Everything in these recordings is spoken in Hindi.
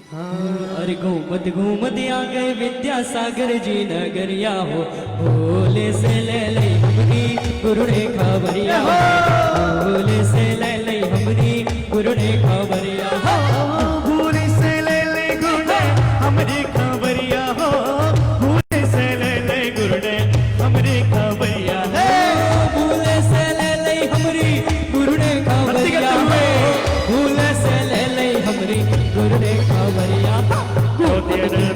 अरे घूमत घूमत आ गए विद्यासागर जी नगरिया हो, भोले से ले ले हमरी गुरु ने खबरिया हो, भोले से ले ले हमरी गुरु ने खबरिया हो, भोले से ले ले गुरु ने हमरी खबरिया हो, भोले से ले ले गुरु ने हमरी खबरिया हो, भोले से ले ले हमरी गुरु ने खबरिया हो, भोले से ले ले हमरी गुरु ने खबरिया।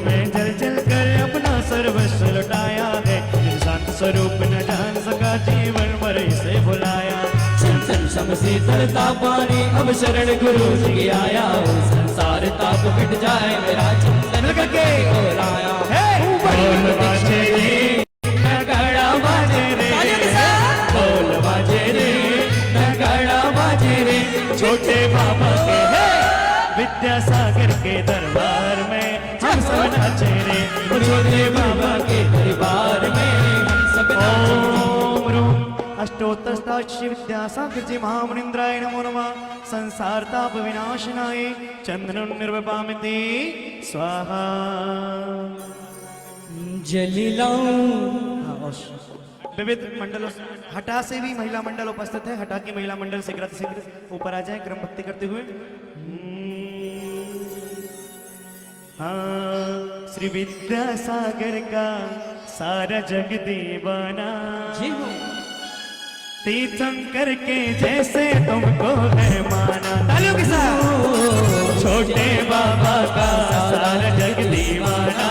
में जल जल कर अपना सर्वस्व लुटाया है, शांत स्वरूप न जान सका जीवन मरे से भुलाया। चंचल शम शीतलता पानी अब शरण गुरु जी आया, संसार ताप मिट जाए मेरा चिंतन करके बोलाया। बोल बाजे रे नगाड़ा बाजे रे, बोल बाजे रे नगाड़ा बाजे रे, छोटे बाबा के विद्यासागर के दरबार में हम सब नाचे रे, छोटे बाबा के दरबार में हम सब ओम अष्टोत्तर श्री विद्यासागर जी महामुनिंद्राय नमो नमः। संसार ताप विनाशनाय चंद्रन निर्वपामिति स्वाहा। विविध मंडलों हटा से भी महिला मंडल उपस्थित है, हटा की महिला मंडल शीघ्र ऊपर आ जाए क्रम भक्ति करते हुए। हाँ, श्री विद्यासागर का सारा जग दीवाना, तीर्थंकर के जैसे तुमको है माना। तालियों के साथ छोटे बाबा का सारा जग दीवाना,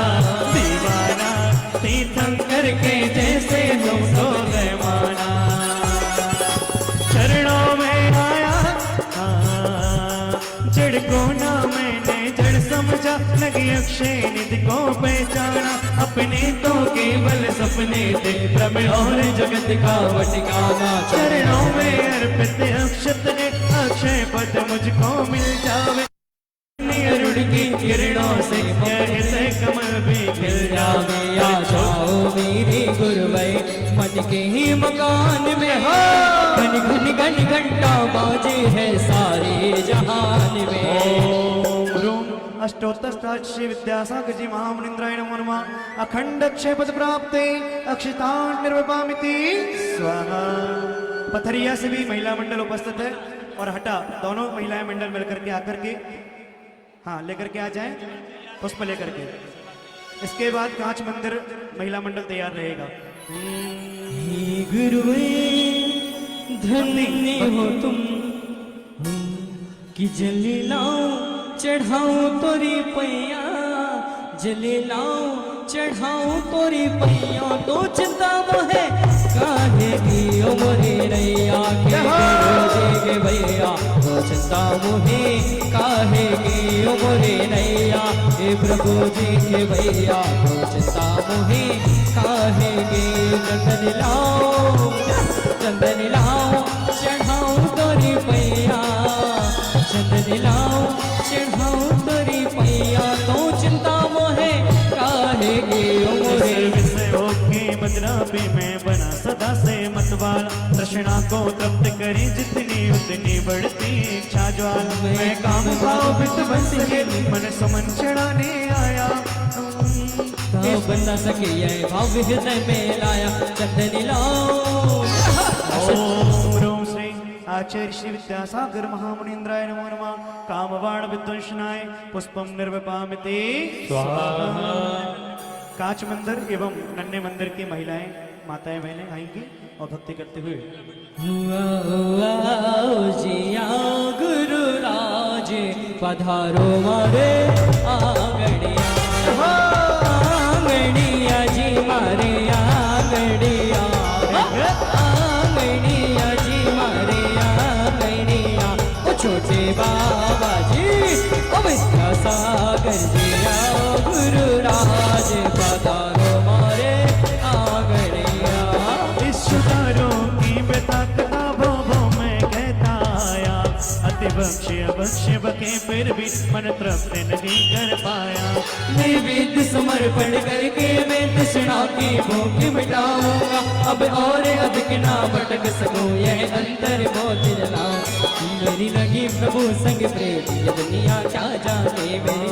दीवाना तीर्थंकर के जैसे तुमको है माना। चरणों में आया जड़ को ना मैंने जड़ समझा, लगी अक्षय निधि को पहचाना। अपने तो केवल सपने थे प्रभु और जगत का वटिकाना। चरणों में अर्पित अक्षत ने अक्षय पद मुझको मिल जावे, अरुण की किरणों से जैसे कमल भी खिल जावे। आ जाओ मेरे गुरु भाई मन के ही मकान में हो, घन घन घन घंटा बाजे है सारे जहान में। अष्टोत्तर श्री विद्यासागर जी महामुनिंद्राय नमो नमः। अखंड अक्षय पद प्राप्ते अक्षितान निर्वपामिति स्वाहा। पथरिया से भी महिला मंडल उपस्थित है और हटा दोनों महिलाएं मंडल मिलकर के आकर के हाँ लेकर के आ जाएं पुष्प लेकर के। इसके बाद कांच मंदिर महिला मंडल तैयार रहेगा। गुरु धन्य हो तुम कि जली लाओ चढ़ाऊं तोरी पैया, जले लाओ चढ़ाऊं तोरी पैया। तो चिंता मोहे काहे की मोरे नैया के के भैया, तो चिंता मोहे काहे की मोरे नैया। हे प्रभु जी के भैया तो चिंता मोहे काहे की। चंदन लाओ चढ़ाऊं तोरी पैया, चंदन लाओ चढ़ाऊं तोरी पैया। तो चिंता मोहे काहे की मोरे मदरापी में बना सदा से मतवाला। तृष्णा को तृप्त करी जितनी उतनी बढ़ती इच्छा ज्वाल। मैं काम भाव वित्त बंस के मन सुमन चढ़ाने आया, बंदा सके ये भाव हृदय में लाया। चंदन लाओ ओम श्री आचार्य श्री विद्यासागर महामुनिंद्राय नमो नमः। कामवाण विध्वंसनाय पुष्पम निर्वपामिति स्वाहा। कांच मंदिर एवं नन्हे मंदिर की महिलाएं माताएं बहनें आएंगी और भक्ति करते हुए। जिया गुरु राज पधारो मारे आंगड़िया, आंगड़िया जी मारे आंगड़िया, आंगड़िया जी मारे आंगड़िया। ओ छोटे बाबा जी ओ विद्यासागर जिया गुरु राज पधारो मारे आंगड़िया। इश्वरों की व्यथा किताबों में कहता आया, अति बख्शे बके फिर भी मन तृप्त नहीं कर पाया। नैवेद्य समर्पण करके मैं तृष्णा की भूख मिटाऊंगा। अब और अधिक ना भटक सकूं यह अंतर बहुत जलाऊं। मेरी लगी प्रभु संग प्रेम ये दुनिया क्या जाने मेरे।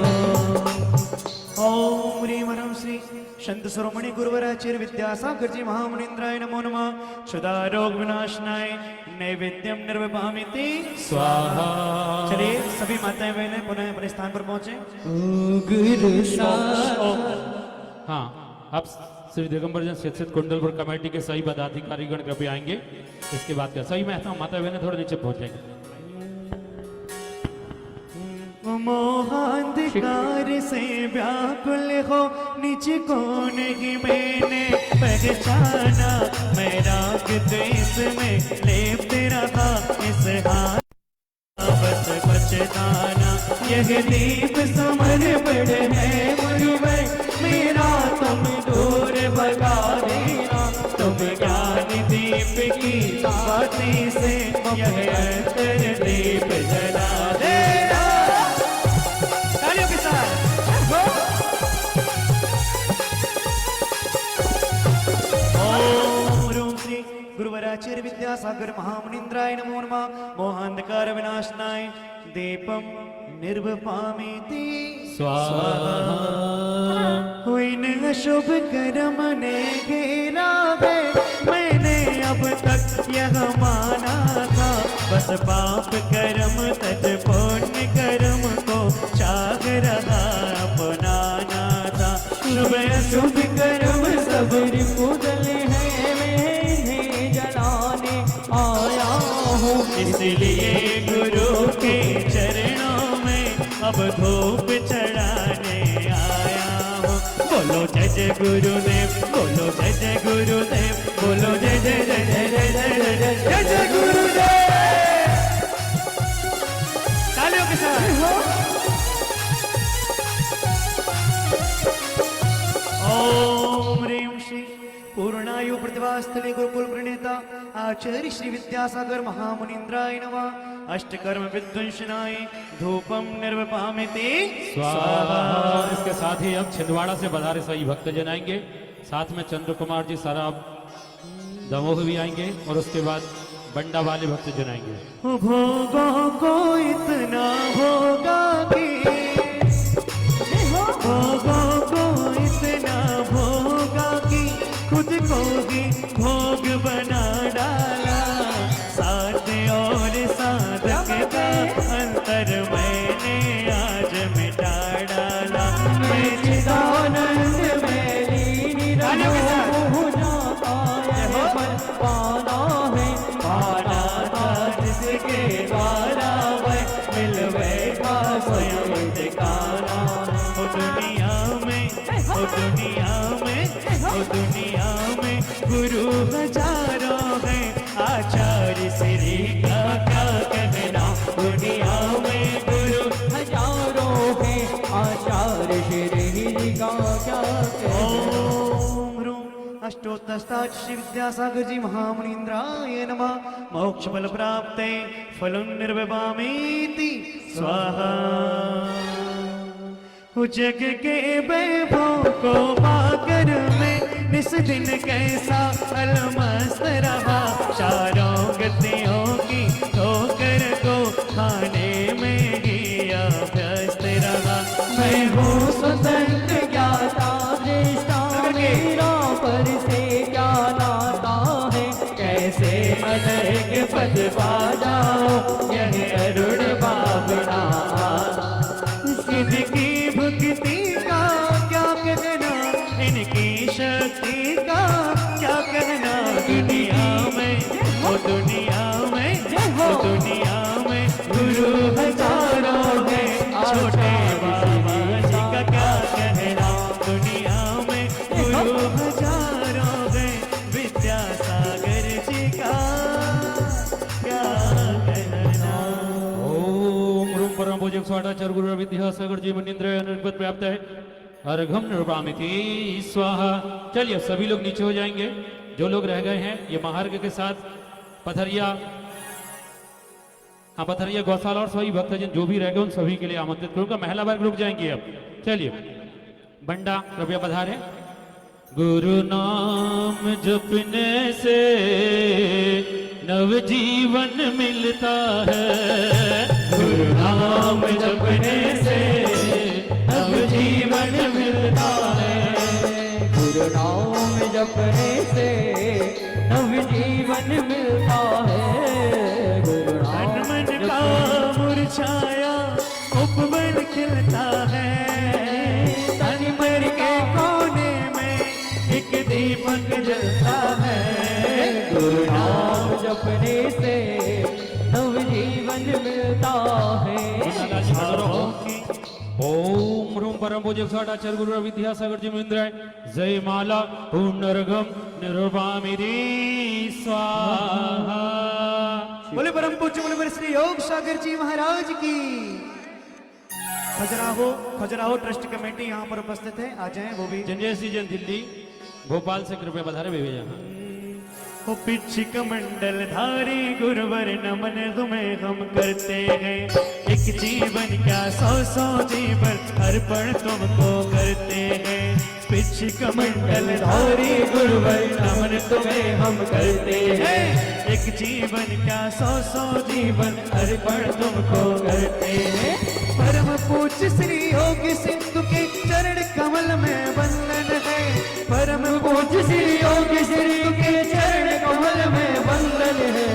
संत शिरोमणि गुरुवराचार्य विद्यासागर जी महामुनीन्द्राय नमो नमः। क्षुधा रोग विनाशनाय नैवेद्यम निर्वपामिति स्वाहा। चलिए सभी माताएं बहनें पुनः अपने स्थान पर पहुंचे। गुरु सागर। हाँ, अब श्री दिगंबर जन शिक्षित कुंडलपुर कमेटी के सही पदाधिकारीगण कृपया आएंगे। इसके बाद क्या सही महत्व माता बहने थोड़े नीचे पहुंच जाएंगे। मोहांधकार से व्याकुल हो निज को नहीं मैंने पहचाना, मैं राग द्वेष में लिप्त रहा इस हाथ बस पछताना। यह दीप समर बड़ है मुझमें, मेरा तुम दूर भगा देना। तुम ज्ञान दीप की बाती से यह अंतर दीप जला देना। तालियों के साथ ओम श्री गुरुवराचार्य विद्यासागर महामुनीन्द्राय नमो नमः। मोहांधकार विनाशनाय दीपम निर्वपामिति स्वाहा। हुई न शुभ कर्म ने घेरा है, मैंने अब तक यह माना था। बस पाप कर्म तज पुण्य कर्म को चाह रहा अपनाना था। शुभ अशुभ कर्म सब रिपुदल है, मैं जलाने आया हूँ। इसलिए गुरु के चरणों में अब धूप चढ़ाने आया हूँ। बोलो जय जय गुरुदेव, बोलो जय जय गुरुदेव, बोलो जय जय जय जय जय जय जय जय जय गुरुदेव। तालियों के साथ ओम ह्रीं श्री पूर्णायु प्रतिभास्थले गुरुकुल प्रणेता आचार्य श्री विद्यासागर महामुनीन्द्राय नमः। अष्टकर्म विध्वंसनाय धूपम निर्वपामिति स्वाहा। इसके साथ ही अब छिंदवाड़ा से बधारे सही भक्तजन आएंगे। साथ में चंद्र कुमार जी सराब दमोह भी आएंगे और उसके बाद बंडा वाले भक्तजन आएंगे। भोगों को इतना भोगा कि, भोगों को इतना भोगा कि खुद को ही भोग बना डाला। साध और साधक का अंतर मैंने आज मिटा डाला। मैं चिदानंद में लीन रहूं, जाता है पर पाना है, पाना था जिसके द्वारा वह मिल बैठा स्वयं ठिकाना। ओ दुनिया में, ओ दुनिया में, ओ दुनिया में गुरु हजारों हैं, आचार्य श्री का क्या कहना। दुनिया में गुरु हजारों हैं, आचार्य श्री का क्या कहना। ओम ह्रूं अष्टोत्तष्टात् श्री विद्यासागर जी महामुनीन्द्राय नमः। मोक्ष बल प्राप्ते फलं निर्वपामीति स्वाहा। जग के वैभव को पाकर मैं निस दिन कैसा अलमस्त रहा। चारों गतियों की ठोकर को खाने में ही अभ्यस्त रहा। मैं हूँ स्वतंत्र ज्ञाता दृष्टा, मेरा पर से क्या नाता है। कैसे अनर्घ पद पा जाओ, यह अरुण बाबना। सिद्ध की भक्ति का क्या कहना, इनकी शक्ति का क्या कहना। दुनिया में, ओ दुनिया में, ओ दुनिया में गुरु हजारों हैं, छोटे बाबा जी का क्या कहना। दुनिया में गुरु हजारों हैं, विद्यासागर जी का क्या कहना। ओम रूम परम पूज्य स्वाटाचार्य गुरु विद्यासागर जी मुनीन्द्राय अनुपत प्राप्त है। अर्घम निर्वामिति स्वाहा। चलिए सभी लोग नीचे हो जाएंगे। जो लोग रह गए हैं ये महार्घ के साथ पथरिया, हाँ पथरिया गौशाला और सभी भक्तजन जो भी रह गए उन सभी के लिए आमंत्रित करूंगा। महिला वर्ग रुक जाएंगे अब। चलिए बंडा कृपया पधारे। गुरु नाम जपने से नव जीवन मिलता है। गुरु नाम जपने से नव जीवन मिलता है। जीवन मिलता है। गुरु नाम तन मन जपने का मुरझाया उपवन खिलता है। तन मन के कोने में एक दीपक जलता है। गुरु नाम जपने से नव जीवन मिलता है। ओम ह्रूम परम पूज्य साक्षात गुरु विद्यासागर जी मिंद्राय जय माला पुनर्गम निरुपामिरी स्वाहा। बोले परम पूज्य बोले श्री योग सागर जी महाराज की। खजुराहो ट्रस्ट कमेटी यहाँ पर उपस्थित है, आ जाएं वो भी। जंजय सीजन दिल्ली भोपाल से कृपया पधारे भेजे जाना। ओ पिछिक मंडल धारी गुरुवर नमन तुम्हें हम करते हैं। एक जीवन क्या 100 जीवन अर्पण तुमको करते हैं। पिछिक मंडल धारी गुरुवर नमन तुम्हें हम करते हैं। एक जीवन क्या 100 जीवन अर्पण तुमको करते हैं। परम पूज्य श्री योगी सिंधु के चरण कमल में वंदन है। परम पूज्य श्री योगी सिंधु के चरण कमल में वंदन है।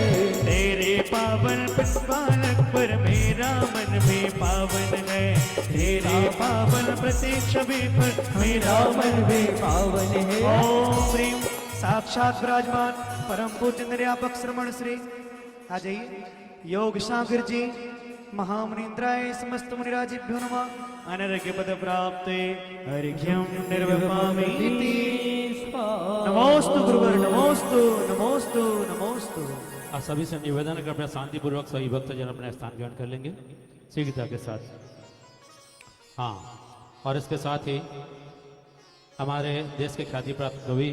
तेरे पावन पुष्पालक पर मेरा मन भी पावन है। तेरे पावन प्रत्येक छवि पर मेरा मन भी पावन है। ओम ह्रीम साक्षात विराजमान परम पूज्य निर्यापक श्रमण श्री आ जाइए योग सागर जी महामुनीन्द्राय समस्त मुनिराजिभ्यो नमः। अनर्घ्य पद प्राप्ते अर्घ्यम निर्वपामि। नमोस्तु गुरुवर नमोस्तु नमोस्तु नमोस्तु। आप सभी से निवेदन है कृपया शांति पूर्वक सही भक्तजन अपने स्थान ग्रहण कर लेंगे शीघ्रता के साथ। हाँ, और इसके साथ ही हमारे देश के ख्याति प्राप्त कवि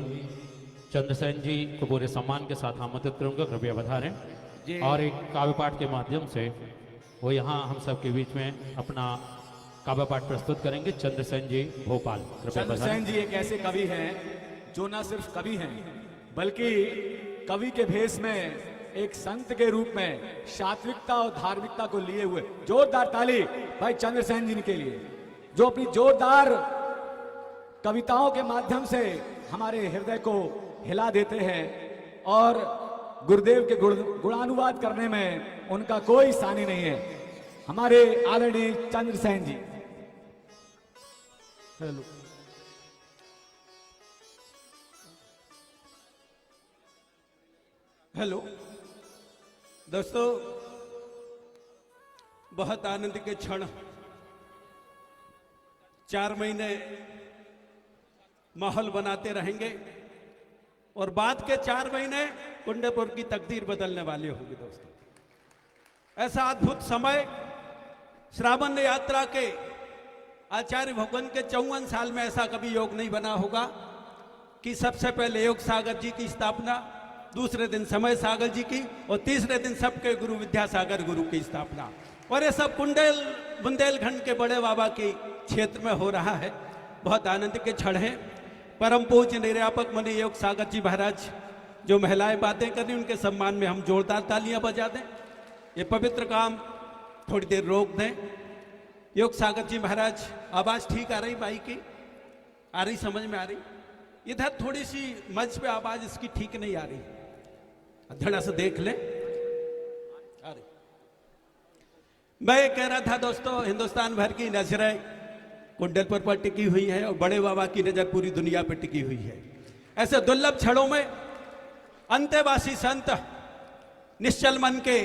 चंद्रसेन जी को पूरे सम्मान के साथ आमंत्रित करूंगा, कृपया पधारें। और एक काव्य पाठ के माध्यम से वो यहाँ हम सब के बीच में अपना काव्य पाठ प्रस्तुत करेंगे। चंद्रसेन जी भोपाल, कृपया पधारें। चंद्रसेन जी एक ऐसे कवि हैं जो न सिर्फ कवि हैं बल्कि कवि के भेष में एक संत के रूप में सात्विकता और धार्मिकता को लिए हुए। जोरदार ताली भाई चंद्रसेन जी के लिए, जो अपनी जोरदार कविताओं के माध्यम से हमारे हृदय को हिला देते हैं और गुरुदेव के गुणानुवाद करने में उनका कोई सानी नहीं है। हमारे आदरणीय चंद्रसेन जी। हेलो। हेलो दोस्तों, बहुत आनंद के क्षण। 4 महीने माहौल बनाते रहेंगे और बाद के 4 महीने कुंडेपुर की तकदीर बदलने वाले होंगे दोस्तों। ऐसा अद्भुत समय श्रावण यात्रा के आचार्य भगवान के 54 साल में ऐसा कभी योग नहीं बना होगा कि सबसे पहले योग सागर जी की स्थापना, दूसरे दिन समय सागर जी की और तीसरे दिन सबके गुरु विद्यासागर गुरु की स्थापना। और ये सब बुंदेलखंड के बड़े बाबा के क्षेत्र में हो रहा है। बहुत आनंद के क्षण है। परम पूज्य निर्यापक मुनि योग सागर जी महाराज जो महिलाएं बातें कर रही उनके सम्मान में हम जोरदार तालियां बजा दें। ये पवित्र काम थोड़ी देर रोक दें। योग सागर जी महाराज, आवाज ठीक आ रही भाई की? आ रही, समझ में आ रही? इधर थोड़ी सी मंच पे आवाज इसकी ठीक नहीं आ रही, धड़ा से देख ले। अरे मैं कह रहा था दोस्तों, हिंदुस्तान भर की नजरें कुंडलपुर पर टिकी हुई है और बड़े बाबा की नजर पूरी दुनिया पर टिकी हुई है। ऐसे दुर्लभ क्षणों में अंत्यवासी संत, निश्चल मन के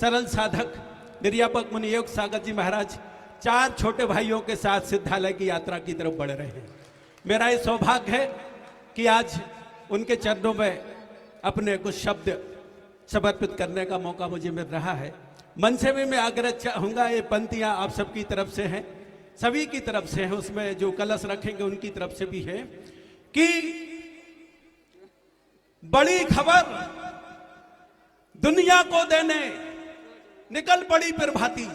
सरल साधक निर्यापक मुनि योग सागर जी महाराज 4 छोटे भाइयों के साथ सिद्धालय की यात्रा की तरफ बढ़ रहे हैं। मेरा ये सौभाग्य है कि आज उनके चरणों में अपने कुछ शब्द समर्पित करने का मौका मुझे मिल रहा है। मन से भी मैं आग्रह चाहूंगा, ये पंक्तियां आप सबकी तरफ से हैं, सभी की तरफ से है, उसमें जो कलश रखेंगे उनकी तरफ से भी है कि बड़ी खबर दुनिया को देने निकल पड़ी प्रभाती।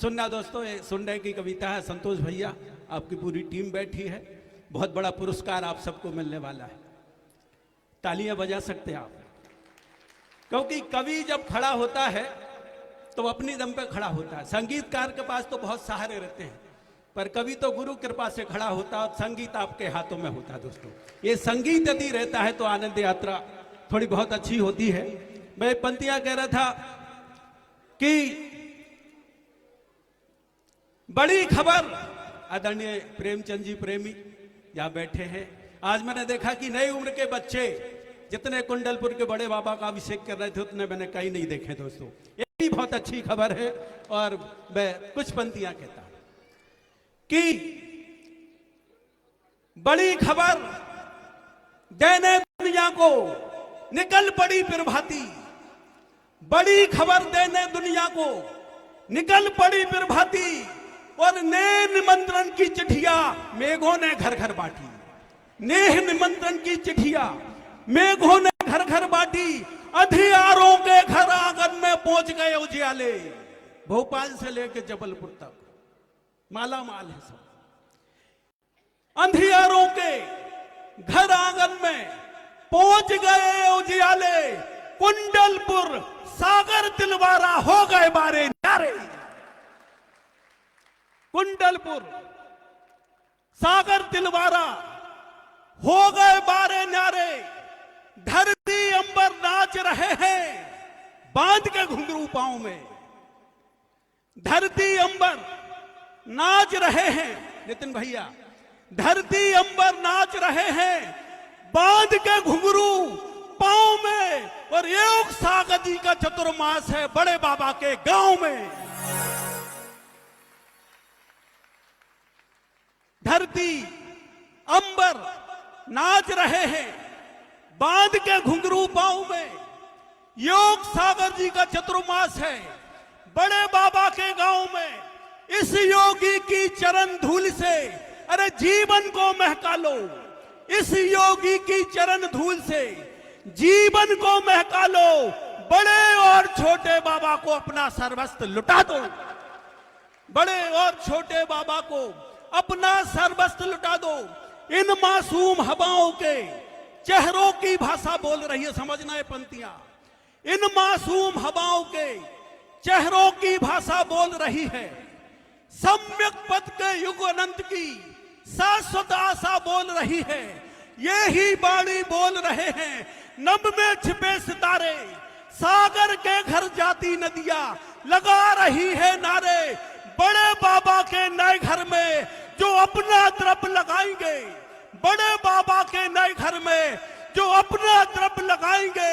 सुनना दोस्तों, ये सुनने की कविता है। संतोष भैया, आपकी पूरी टीम बैठी है। बहुत बड़ा पुरस्कार आप सबको मिलने वाला है। तालियां बजा सकते हैं आप, क्योंकि कवि जब खड़ा होता है तो अपनी दम पे खड़ा होता है। संगीतकार के पास तो बहुत सहारे रहते हैं, पर कवि तो गुरु कृपा से खड़ा होता है और संगीत आपके हाथों में होता है। दोस्तों, ये संगीत यदि रहता है तो आनंद यात्रा थोड़ी बहुत अच्छी होती है। मैं पंक्तियां कह रहा था कि बड़ी खबर, आदरणीय प्रेमचंद जी प्रेमी यहां बैठे हैं। आज मैंने देखा कि नई उम्र के बच्चे जितने कुंडलपुर के बड़े बाबा का अभिषेक कर रहे थे उतने मैंने कहीं नहीं देखे दोस्तों। ये भी बहुत अच्छी खबर है। और मैं कुछ पंक्तियां कहता हूं कि बड़ी खबर देने दुनिया को निकल पड़ी प्रभाती, बड़ी खबर देने दुनिया को निकल पड़ी प्रभाती, और नेह निमंत्रण की चिट्ठियां मेघों ने घर घर बांटी, नेह निमंत्रण की चिट्ठियां मेघों ने घर घर बांटी, अंधियारों के घर आंगन में पहुंच गए उजियाले, भोपाल से लेकर जबलपुर तक माला माल है सब। अंधियारों के घर आंगन में पहुंच गए उजियाले, कुंडलपुर सागर तिलवारा हो गए बारे न्यारे, कुंडलपुर सागर तिलवारा हो गए बारे न्यारे, धरती अंबर नाच रहे हैं बांध के घुंघरू पांव में, धरती अंबर नाच रहे हैं नितिन भैया, धरती अंबर नाच रहे हैं बांध के घुंघरू पांव में, और योग सागर जी का चतुर्मास है बड़े बाबा के गांव में। धरती अंबर नाच रहे हैं बांध के घुंघरू पांव में, योग सागर जी का चतुर्मास है बड़े बाबा के गांव में। इस योगी की चरण धूल से अरे जीवन को महका लो, इस योगी की चरण धूल से जीवन को महका लो, बड़े और छोटे बाबा को अपना सर्वस्व लुटा दो, बड़े और छोटे बाबा को अपना सर्वस्व लुटा दो। इन मासूम हवाओं के चेहरों की भाषा बोल रही है, समझना है पंक्तियां, इन मासूम हवाओं के चेहरों की भाषा बोल रही है, सम्यक पद के युग अनंत की शाश्वत आशा बोल रही है। ये ही बाणी बोल रहे हैं नभ में छिपे सितारे, सागर के घर जाती नदियां लगा रही है नारे, बड़े बाबा के नए घर में जो अपना द्रव्य लगाएंगे, बड़े बाबा के नए घर में जो अपना द्रव्य लगाएंगे,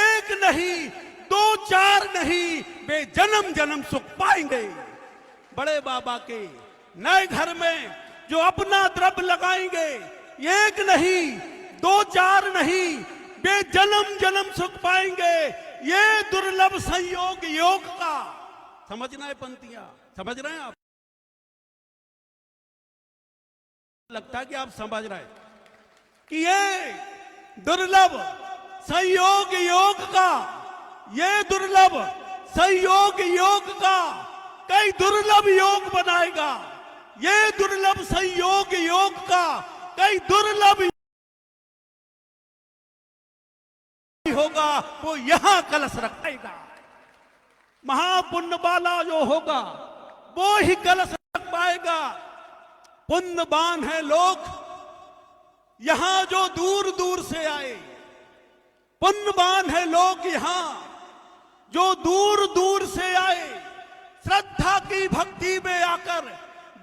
एक नहीं दो चार नहीं वे जन्म जन्म सुख पाएंगे। बड़े बाबा के नए घर में जो अपना द्रव्य लगाएंगे, एक नहीं दो चार नहीं वे जन्म जन्म सुख पाएंगे। ये दुर्लभ संयोग योग का, समझना है पंक्तियां, समझ रहे हैं आप? लगता है कि आप समझ रहे हैं कि ये दुर्लभ संयोग योग का, ये दुर्लभ संयोग योग का कई दुर्लभ योग बनाएगा, ये दुर्लभ संयोग योग का कई दुर्लभ होगा, वो यहां कलश रखेगा। महापुण्य वाला जो होगा वो ही कलश रख पाएगा। पुण्यवान है लोग यहां जो दूर दूर से आए, पुण्यवान है लोग यहां जो दूर दूर से आए, श्रद्धा की भक्ति में आकर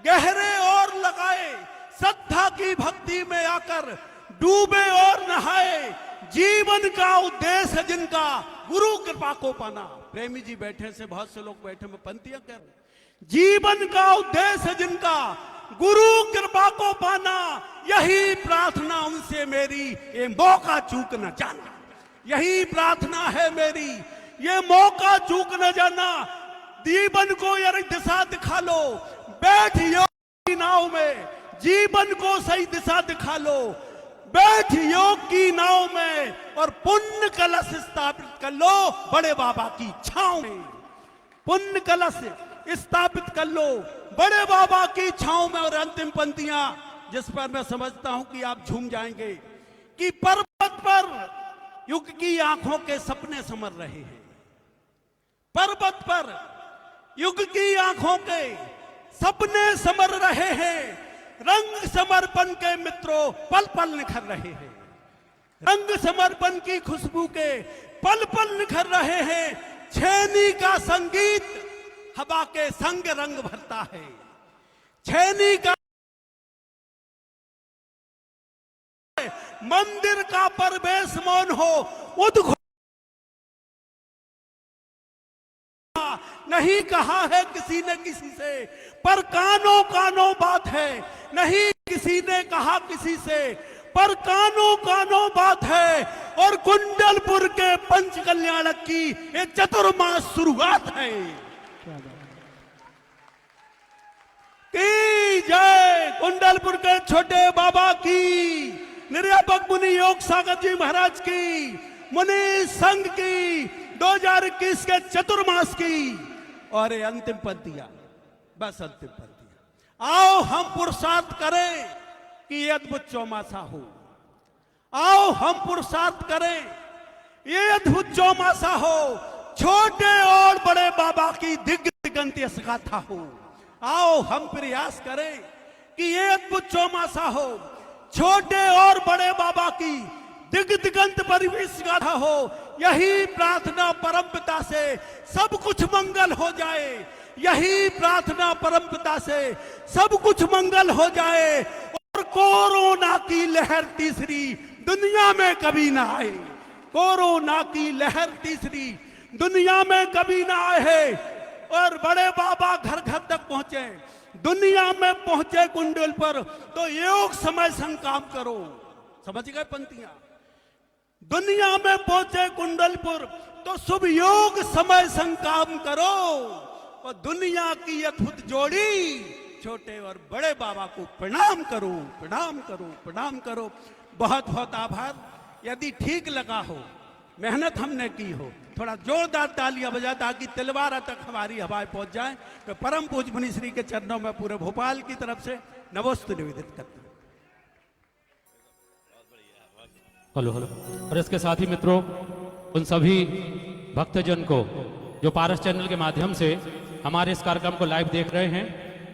गहरे और लगाए, श्रद्धा की भक्ति में आकर डूबे और नहाए, जीवन का उद्देश्य जिनका गुरु कृपा को पाना। प्रेमी जी बैठे से बहुत से लोग बैठे, मैं पंक्तियां कह रहा हूं, जीवन का उद्देश्य जिनका गुरु कृपा को पाना, यही प्रार्थना उनसे मेरी, ये मौका चूक न जाना, यही प्रार्थना है मेरी, ये मौका चूक न जाना। जीवन को यार दिशा दिखा लो, बैठ योग की नाव में, जीवन को सही दिशा दिखा लो, बैठ योग की नाव में और पुण्य कलश स्थापित कर लो बड़े बाबा की छांव में, पुण्य कलश स्थापित कर लो बड़े बाबा की छांव में। और अंतिम पंक्तियां जिस पर मैं समझता हूं कि आप झूम जाएंगे कि पर्वत पर युग की आंखों के सपने समर रहे हैं, पर्वत पर युग की आंखों के सपने समर रहे हैं, रंग समर्पण के मित्रों पल पल निखर रहे हैं, रंग समर्पण की खुशबू के पल पल निखर रहे हैं। छेनी का संगीत हवा के संग रंग भरता है। छेनी का मंदिर का परवेश मौन हो उद्घोष नहीं कहा है किसी ने किसी से, पर कानों कानों बात है। नहीं किसी ने कहा किसी से, पर कानों कानों बात है। और कुंडलपुर के पंच कल्याणक की ये चतुर्मास शुरुआत है। की जय कुंडलपुर के छोटे बाबा की, निर्यापक मुनि योग सागर जी महाराज की, मुनि संघ की 2021 के चतुर्मास की। और ये अंतिम पंक्तियां, बस अंतिम पंक्तियां। आओ हम पुरुषार्थ करें कि ये अद्भुत चौमासा हो। आओ हम पुरुषार्थ करें ये अद्भुत चौमासा हो। छोटे और बड़े बाबा की दिग्गंत गाथा हो। आओ हम प्रयास करें कि ये अद्भुत चौमासा हो। छोटे और बड़े बाबा की दिग्गंत परिवेश गाथा हो। यही प्रार्थना परमपिता से सब कुछ मंगल हो जाए। यही प्रार्थना परमपिता से सब कुछ मंगल हो जाए। और कोरोना की लहर तीसरी दुनिया में कभी ना आए। कोरोना की लहर तीसरी दुनिया में कभी ना आए। और बड़े बाबा घर घर तक पहुंचे, दुनिया में पहुंचे कुंडल पर, तो योग समय संग काम करो। समझ गए पंक्तियां? दुनिया में पहुंचे कुंडलपुर तो शुभ योग समय संग काम करो। और दुनिया की अद्भुत जोड़ी छोटे और बड़े बाबा को प्रणाम करो, प्रणाम करो, प्रणाम करो। बहुत बहुत आभार। यदि ठीक लगा हो, मेहनत हमने की हो, थोड़ा जोरदार तालियां बजा ताकि तिलवारा तक हमारी हवाएं पहुंच जाए। तो परम पूज्य मुनि श्री के चरणों में पूरे भोपाल की तरफ से नमोस्तु निवेदित करते हैं। Hello hello. और इसके साथ ही मित्रों, उन सभी भक्तजन को जो पारस चैनल के माध्यम से हमारे इस कार्यक्रम को लाइव देख रहे हैं,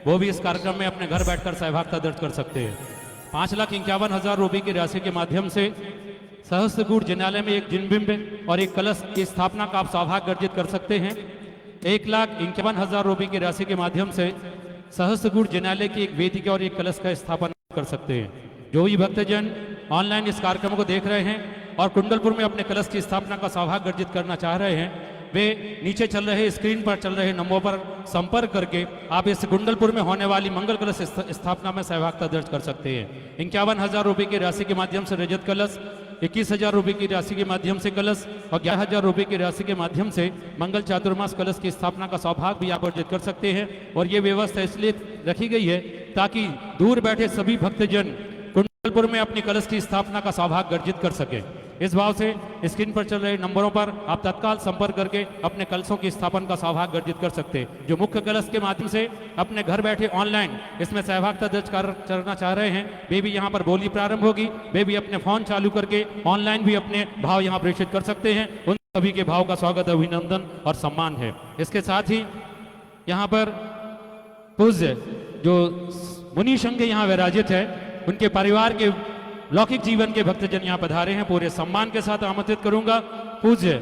वो भी इस कार्यक्रम में अपने घर बैठकर सहभागिता दर्ज कर सकते हैं। 5,51,000 रुपये की राशि के माध्यम से सहस्त्रकूट जिनालय में एक जिनबिंब और एक कलश की स्थापना का आप सौभाग्य अर्जित कर सकते हैं। 1,51,000 रुपये की राशि के माध्यम से सहस्त्रकूट जिनालय की एक वेदिका और एक कलश का स्थापना कर सकते हैं। जो भी भक्तजन ऑनलाइन इस कार्यक्रम को देख रहे हैं और कुंडलपुर में अपने कलश की स्थापना का सौभाग्य अर्जित करना चाह रहे हैं, वे नीचे चल रहे स्क्रीन पर चल रहे नंबरों पर संपर्क करके आप इस कुंडलपुर में होने वाली मंगल कलश स्थापना में सहभागिता दर्ज कर सकते हैं। 51,000 रुपये की राशि के माध्यम से रजत कलश, 21,000 रुपये की राशि के माध्यम से कलश और 11,000 रुपये की राशि के माध्यम से मंगल चातुर्मास कलश की स्थापना का सौभाग्य भी आप अर्जित कर सकते हैं। और ये व्यवस्था इसलिए रखी गई है ताकि दूर बैठे सभी भक्तजन कुंडलपुर में अपनी कलश की स्थापना का सौभाग्य अर्जित कर सके। इस भाव से स्क्रीन पर चल रहे नंबरों पर आप तत्काल संपर्क करके अपने कलशों की स्थापना का सौभाग्य अर्जित कर सकते हैं। जो मुख्य कलश के माध्यम से अपने घर बैठे ऑनलाइन इसमें सहभागिता दर्ज करना चाह रहे हैं, वे भी यहाँ पर बोली प्रारंभ होगी। वे भी अपने फोन चालू करके ऑनलाइन भी अपने भाव यहाँ प्रेषित कर सकते हैं। उन सभी के भाव का स्वागत, अभिनंदन और सम्मान है। इसके साथ ही यहाँ पर पूज्य जो मुनि संघ यहाँ विराजित है, उनके परिवार के लौकिक जीवन के भक्तजन यहाँ पधारे हैं। पूरे सम्मान के साथ आमंत्रित करूंगा पूज्य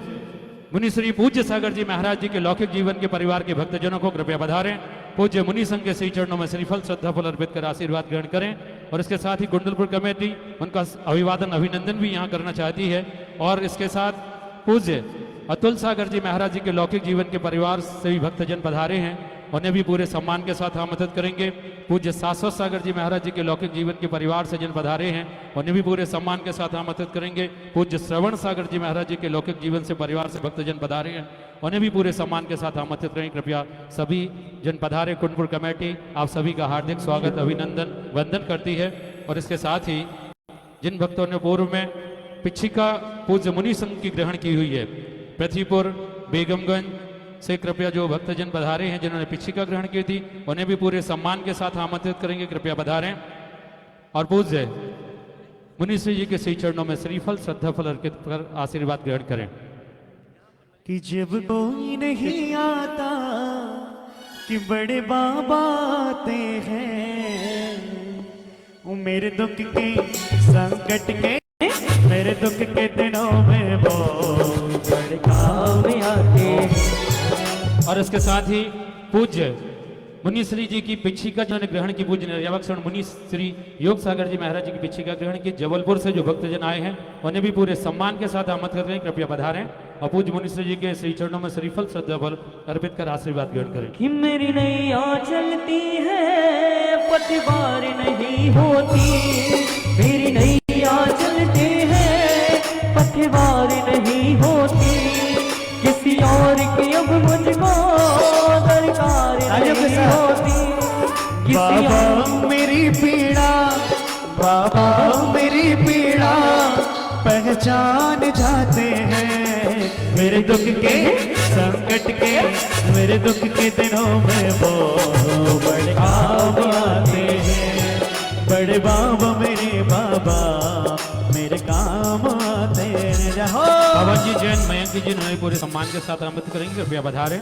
मुनि श्री पूज्य सागर जी महाराज जी के लौकिक जीवन के परिवार के भक्तजनों को कृपया पधारें। पूज्य मुनि संघ के श्री चरणों में श्रीफल श्रद्धाफल अर्पित कर आशीर्वाद ग्रहण करें। और इसके साथ ही कुंडलपुर कमेटी उनका अभिवादन अभिनंदन भी यहाँ करना चाहती है। और इसके साथ पूज्य अतुल सागर जी महाराज जी के लौकिक जीवन के परिवार से भी भक्तजन पधारे हैं, उन्हें भी पूरे सम्मान के साथ आमंत्रित करेंगे। पूज्य शाश्वत सागर जी महाराज जी के लौकिक जीवन के परिवार से जिन पधारे हैं, उन्हें भी पूरे सम्मान के साथ आमंत्रित करेंगे। पूज्य श्रवण सागर जी महाराज जी के लौकिक जीवन से परिवार से भक्तजन पधारे हैं, उन्हें भी पूरे सम्मान के साथ आमंत्रित करेंगे। कृपया सभी जन पधारे। कुंडलपुर कमेटी आप सभी का हार्दिक स्वागत, अभिनंदन, वंदन करती है। और इसके साथ ही जिन भक्तों ने पूर्व में पिछिका पूज्य मुनि संघ की ग्रहण की हुई है, पृथ्वीपुर बेगमगंज से कृपया जो भक्तजन पधारे हैं जिन्होंने पिछिका ग्रहण की थी, उन्हें भी पूरे सम्मान के साथ आमंत्रित करेंगे। कृपया पधारें और पूज्य मुनि श्री जी के श्री चरणों में श्रीफल श्रद्धाफल अर्पित कर आशीर्वाद ग्रहण करें। कि जब कोई नहीं आता कि बड़े बाबा आते हैं, वो मेरे दुख के संकट के मेरे दुख के दिनों में वो बड़े काम आते हैं। और इसके साथ ही पूज्य मुनि श्री जी की पिछिका जिन्होंने ग्रहण की, पूज्य निर्यावक्षण मुनि श्री योग सागर जी महाराज जी की पिछिका ग्रहण की, जबलपुर से जो भक्तजन आए हैं उन्हें भी पूरे सम्मान के साथ आमंत्रित करते हैं, कृपया पधारें और पूज्य मुनि श्री जी के श्री चरणों में श्रीफल श्रद्धाफल अर्पित कर आशीर्वाद ग्रहण करें। कि मेरी नैया चलती है पतवार नहीं होती, मेरी नैया चलती है पतवार नहीं होती, किसी और की अब मुझको दरकार नहीं होती, किसी बाबा और मेरी पीड़ा, बाबा मेरी पीड़ा पहचान जाते हैं। मेरे दुख के संकट के, मेरे दुख के दिनों में वो बड़े काम आते हैं। बड़े बाबा मेरे बाबा मेरे काम आते हैं। जहाँ पवन जी जैन मयंक जी जिन्होंने पूरे सम्मान के साथ आमंत्रित करेंगे, कृपया पधारें।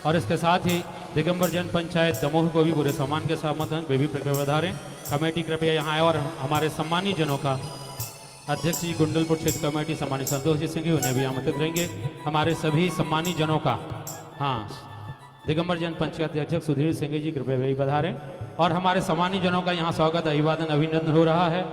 और इसके साथ ही दिगंबर जैन पंचायत दमोह को भी पूरे सम्मान के साथ आमंत्रण, वे भी कृपया पधारें। कमेटी कृपया यहाँ आए और हमारे सम्मानी जनों का अध्यक्ष जी गुंडलपुर क्षेत्र कमेटी सम्मानित संतोष जी सिंह उन्हें भी आमंत्रित करेंगे। हमारे सभी सम्मानी जनों का, हाँ, दिगंबर जैन पंचायत अध्यक्ष सुधीर सिंह जी कृपया भी पधारें। और हमारे सम्मानी जनों का यहाँ स्वागत, अभिवादन, अभिनंदन हो रहा है,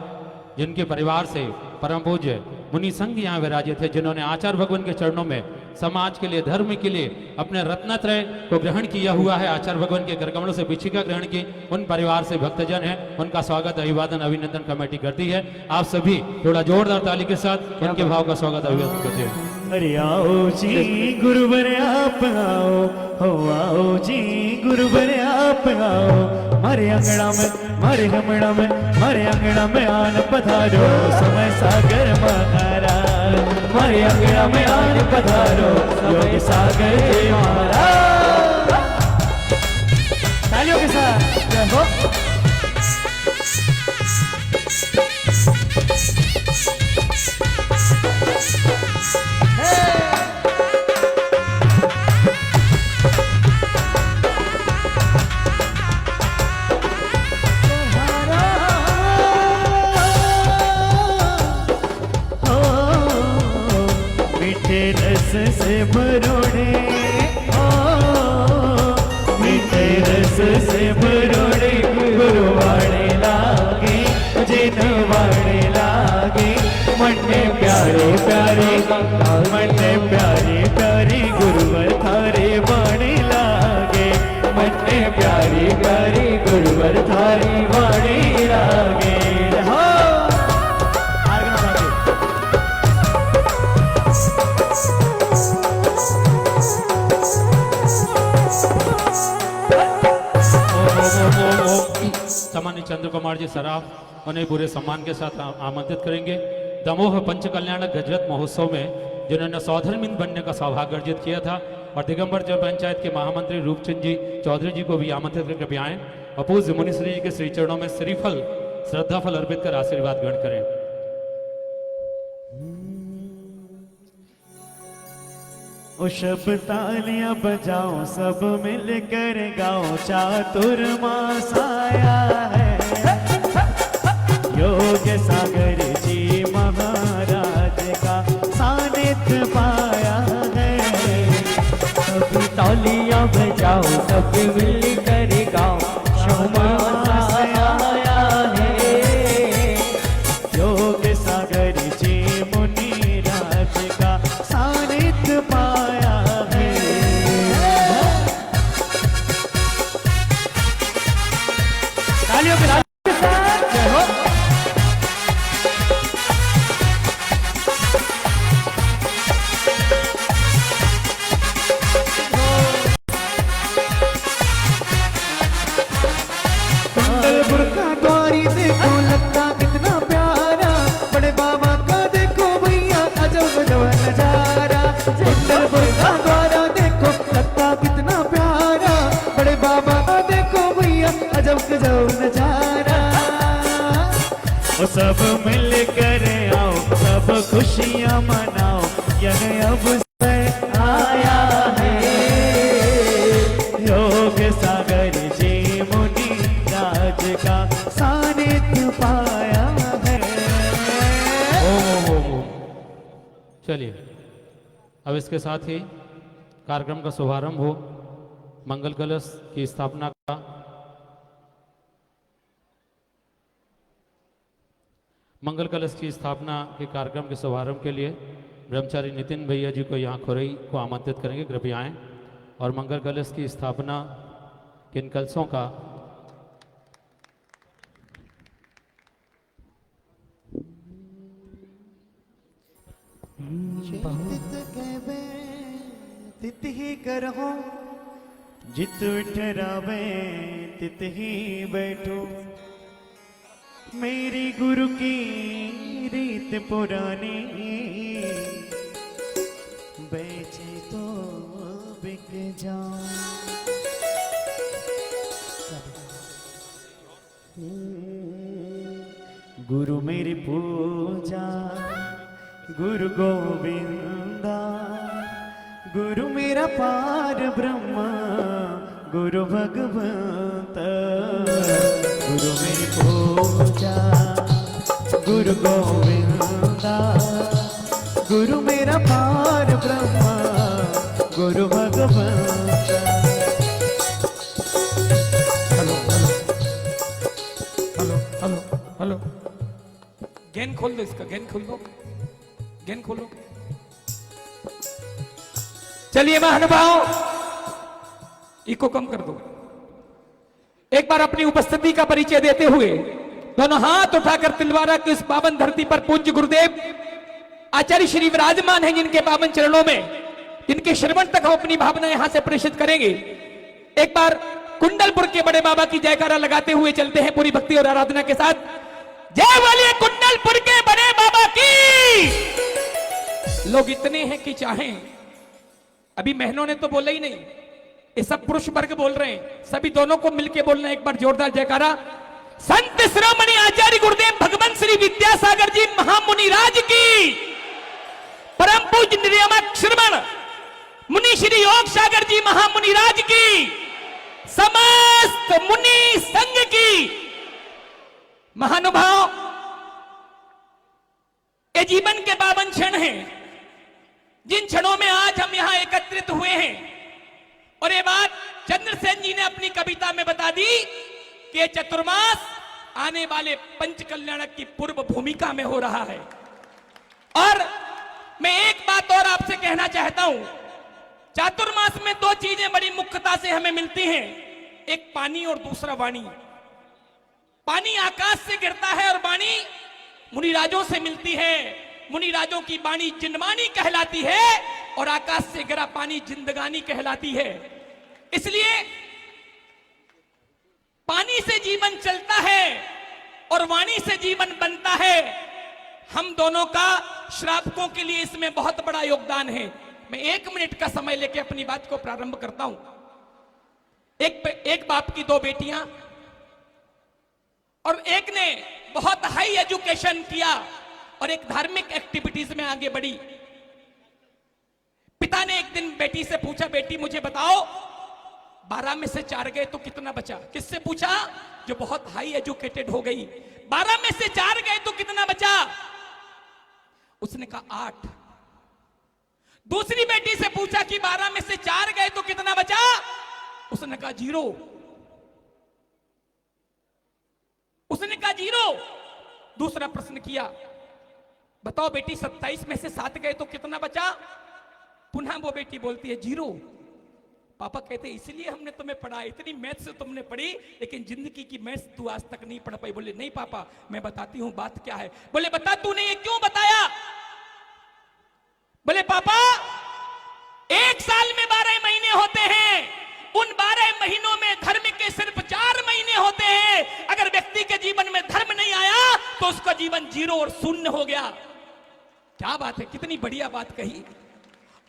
जिनके परिवार से परम पूज्य मुनि संघ यहाँ विराजित थे, जिन्होंने आचार्य भगवान के चरणों में समाज के लिए, धर्म के लिए अपने रत्नत्रय को ग्रहण किया हुआ है, आचार्य भगवान के करकमलों से पिछिका ग्रहण की, उन परिवार से भक्तजन हैं, उनका स्वागत, अभिवादन, अभिनंदन कमेटी करती है। आप सभी थोड़ा जोरदार ताली के साथ उनके भाव का स्वागत, अभिवादन करते हैं। अरे आओ जी गुरुवर आप आओ, हो आओ जी गुरुवर आप आओ, मारे अंगड़ा में, मारे हमड़ा में, मारे अंगड़ा में आन पधारो, समय सागर महाराज, मारे अंगड़ा में आन पधारो, समय सागर महाराज। तालियों के साथ जय हो। से भरोड़े, मीठे रस से भरोड़े, गुरुवाड़े लागे, जिनवाड़े लागे, मन्ने प्यारे प्यारे, मन्ने प्यारे प्यारे, गुरुवर थारे वाड़े लागे, मन्ने प्यारे प्यारे, गुरुवर थारे वाड़े लागे। सामान्य चंद्र कुमार जी सराफ उन्हें पूरे सम्मान के साथ आमंत्रित करेंगे। दमोह पंच कल्याण गजरत महोत्सव में जिन्होंने सौधर्मिंद बनने का सौभाग्य अर्जित किया था, और दिगंबर जन पंचायत के महामंत्री रूपचंद जी चौधरी जी को भी आमंत्रित करके भी आए और पूज्य मुनि श्री जी के श्री चरणों में श्रीफल श्रद्धाफल अर्पित कर आशीर्वाद ग्रहण करें। ओ शब तालियां बजाओ, सब मिलकर गाओ, चातुर्मास आया है, योग सागर जी महाराज का सानिध्य पाया है। सब तालियां बजाओ, सब मिलकर गाओ, चौमास आया है, योग सागर जी मुनि राज का सानिध्य पाया है। तालियों के साथ जय हो। कुंडलपुर का द्वारी देखो, लगता कितना प्यारा, बड़े बाबा का देखो भैया, अजब गजब नजारा। कुंडलपुर का द्वारा देखो, लगता कितना प्यारा, बड़े बाबा का देखो भैया, अजब गजब नजारा। वो सब मिल कर आओ, सब खुशियाँ मनाओ, यह अवसर आया है, योग सागर जी मुनि राज का सानिध्य पाया है। चलिए अब इसके साथ ही कार्यक्रम का शुभारंभ हो। मंगल कलश की स्थापना का मंगल कलश की स्थापना के कार्यक्रम के शुभारंभ के लिए ब्रह्मचारी नितिन भैया जी को यहाँ खुरई को आमंत्रित करेंगे, कृपया आएं। और मंगल कलश की स्थापना किन कलशों का तित ही करहो जित ठहरावे तित ही बैठो। मेरी गुरु की रीत पुरानी बेचे तो बिक जाऊं। गुरु मेरी पूजा गुरु गोविंदा, गुरु मेरा पार ब्रह्मा गुरु भगवंत। गुरु मेरी पूजा गुरु गोविंदा, गुरु मेरा पार ब्रह्मा गुरु भगवंत। हेलो हेलो हेलो हेलो, गेन खोल दो, इसका गेन खोल दो, गेन खोलो। चलिए महानुभाव, इको कम कर दो। एक बार अपनी उपस्थिति का परिचय देते हुए दोनों हाथ उठाकर तिलवारा की इस पावन धरती पर पूज्य गुरुदेव आचार्य श्री विराजमान हैं, जिनके पावन चरणों में, जिनके श्रवण तक हम अपनी भावना यहां से प्रेषित करेंगे। एक बार कुंडलपुर के बड़े बाबा की जयकारा लगाते हुए चलते हैं पूरी भक्ति और आराधना के साथ। जय बोलिए कुंडलपुर के बड़े बाबा की। लोग इतने हैं कि चाहें, अभी बहनों ने तो बोला ही नहीं, ये सब पुरुष वर्ग बोल रहे हैं, सभी दोनों को मिलकर बोलना एक बार जोरदार जयकारा। संत शिरोमणि आचार्य गुरुदेव भगवान श्री विद्यासागर जी महामुनि राज की, परम पूज्य नियामक श्रवण मुनि श्री योग सागर जी महामुनि राज की, समस्त मुनि संघ की। महानुभाव, ये जीवन के पावन क्षण हैं, जिन क्षणों में आज हम यहां एकत्रित हुए हैं। और ये बात चंद्रसेन जी ने अपनी कविता में बता दी कि ये चतुर्मास आने वाले पंच कल्याणक की पूर्व भूमिका में हो रहा है। और मैं एक बात और आपसे कहना चाहता हूं, चातुर्मास में दो चीजें बड़ी मुख्यता से हमें मिलती हैं, एक पानी और दूसरा वाणी। पानी आकाश से गिरता है और वाणी मुनिराजों से मिलती है। मुनिराजों की वाणी जिनवाणी कहलाती है और आकाश से गिरा पानी जिंदगानी कहलाती है। इसलिए पानी से जीवन चलता है और वाणी से जीवन बनता है। हम दोनों का श्रावकों के लिए इसमें बहुत बड़ा योगदान है। मैं 1 मिनट का समय लेकर अपनी बात को प्रारंभ करता हूं। एक बाप की 2 बेटियां, और एक ने बहुत हाई एजुकेशन किया और एक धार्मिक एक्टिविटीज में आगे बढ़ी। पिता ने एक दिन बेटी से पूछा, बेटी मुझे बताओ 12 में से 4 गए तो कितना बचा? किससे पूछा? जो बहुत हाई एजुकेटेड हो गई। 12 में से 4 गए तो कितना बचा? उसने कहा 8। दूसरी बेटी से पूछा कि 12 में से 4 गए तो कितना बचा? उसने कहा 0। उसने कहा 0। दूसरा प्रश्न किया, बताओ बेटी 27 में से 7 गए तो कितना बचा? पुनः वो बेटी बोलती है 0। पापा कहते इसलिए हमने तुम्हें पढ़ा, इतनी मैथ्स तुमने पढ़ी लेकिन जिंदगी की मैथ्स तू आज तक नहीं पढ़ पाई। बोले नहीं पापा, मैं बताती हूं बात क्या है। बोले बता, तूने ये क्यों बताया? बोले पापा 1 साल में 12 महीने होते हैं, उन 12 महीनों में धर्म के सिर्फ 4 महीने होते हैं। अगर व्यक्ति के जीवन में धर्म नहीं आया तो उसका जीवन 0 और शून्य हो गया। क्या बात है, कितनी बढ़िया बात कही।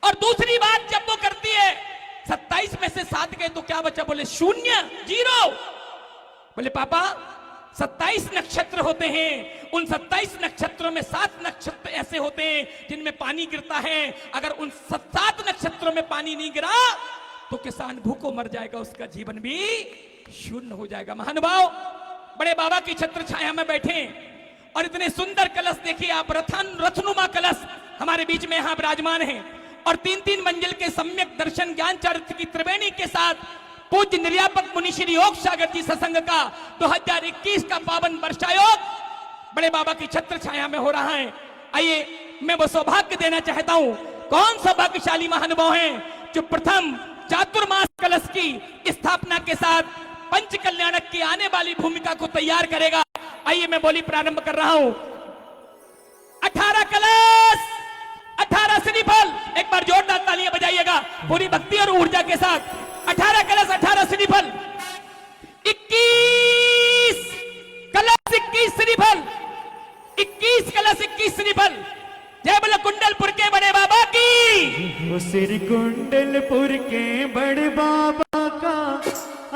और दूसरी बात जब वो करती है 27 में से 7 गए तो क्या बचा? बोले 0, 0। बोले पापा 27 नक्षत्र होते हैं, उन 27 नक्षत्रों में 7 नक्षत्र ऐसे होते हैं जिनमें पानी गिरता है। अगर उन 7 नक्षत्रों में पानी नहीं गिरा तो किसान भूखों मर जाएगा, उसका जीवन भी शून्य हो जाएगा। महानुभाव, बड़े बाबा की छत्र छाया में बैठे और इतने सुंदर कलश देखिए आप, रथनुमा कलश हमारे बीच में यहाँ विराजमान हैं और 3-3 मंजिल के सम्यक दर्शन ज्ञान चरित्र की त्रिवेणी के साथ पूज्य निर्यापक मुनि श्री योग सागर जी सत्संग का 2021 का पावन वर्षायोग बड़े बाबा की छत्र छाया में हो रहा है। आइए मैं वो सौभाग्य देना चाहता हूं, कौन सौभाग्यशाली महानुभाव हैं जो प्रथम चातुर्मास कलश की स्थापना के साथ पंच कल्याणक की आने वाली भूमिका को तैयार करेगा। आइए मैं बोली प्रारंभ कर रहा हूं। 18 कलश 18 श्रीफल, एक बार जोरदार तालियां बजाइएगा पूरी भक्ति और ऊर्जा के साथ। 18 कलश 18 श्रीफल, 21 कलश 21 श्रीफल, 21 कलश 21 श्रीफल। जय बोलो कुंडलपुर के बड़े बाबा की। वो सिर कुंडलपुर के बड़े बाबा का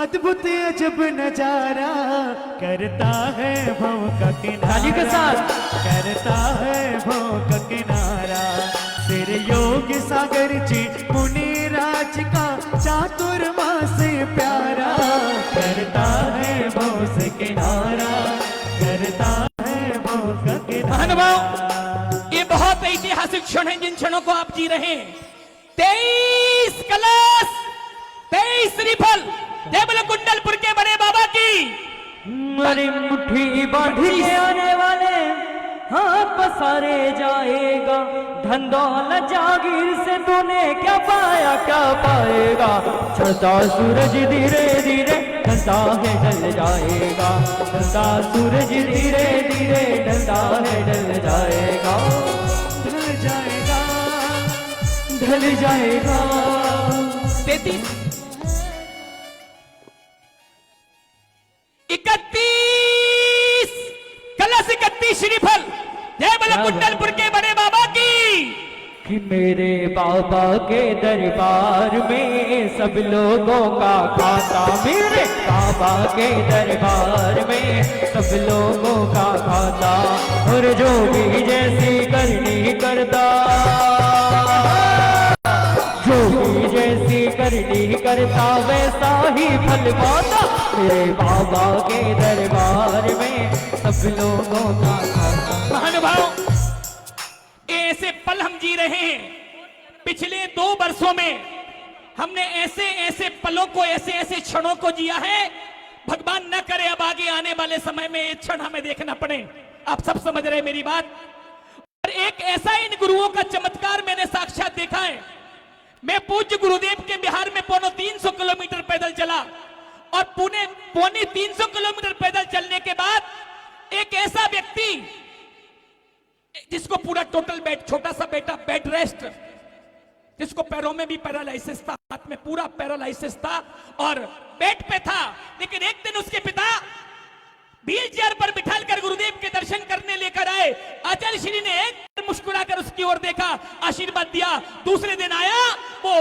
अद्भुत अजब नजारा करता है भव का किनारा के साथ करता है भव का किनारा। सिर योग सागर जी मुनि राज का चातुर्मास प्यारा करता है भव से किनारा करता है भव का किनारा। महानुभाव, ये बहुत ऐतिहासिक क्षण है जिन क्षणों को आप जी रहे हैं। 23 कलश 23 श्रीफल। जय बोलो कुंडलपुर के बड़े बाबा की। मेरी मुट्ठी बांधी के आने वाले हाथ पसारे जाएगा, धन दौलत जागीर से तूने क्या पाया क्या पाएगा। चढ़ता सूरज धीरे धीरे ढलता है ढल जाएगा, ढलता सूरज धीरे धीरे ढलता है ढल जाएगा, ढल जाएगा ढल जाएगा। 33 31 कलश 31 श्रीफल। जय बोलो कुंडलपुर के बड़े बाबा की। कि मेरे बाबा के दरबार में सब लोगों का खाता, मेरे बाबा के दरबार में सब लोगों का खाता, और जो भी जैसी करनी करता, जो भी जैसी करनी करता वैसा ही फल पाता। मेरे बाबा के दरबार में सब लोगों का खाता। महानुभाव, ऐसे पल हम जी रहे हैं। पिछले 2 वर्षों में हमने ऐसे ऐसे पलों को, ऐसे ऐसे क्षणों को जिया है। भगवान न करे अब आगे आने वाले समय में ये क्षण हमें देखना पड़े। आप सब समझ रहे हैं मेरी बात। और एक ऐसा इन गुरुओं का चमत्कार मैंने साक्षात देखा है। मैं पूज्य गुरुदेव के बिहार में 350 किलोमीटर पैदल चला, और पौने 300 किलोमीटर पैदल चलने के बाद एक ऐसा व्यक्ति जिसको पूरा टोटल बेड, छोटा सा बेटा बेड रेस्ट, जिसको पैरों में भी पैरालाइसिस था, हाथ में पूरा पैरालाइसिस था और बेड पे था, लेकिन एक दिन उसके पिता व्हील चेयर पर बिठाकर गुरुदेव के दर्शन करने लेकर आए। आचार्य श्री ने एक बार मुस्कुराकर उसकी ओर देखा, आशीर्वाद दिया। दूसरे दिन आया, वो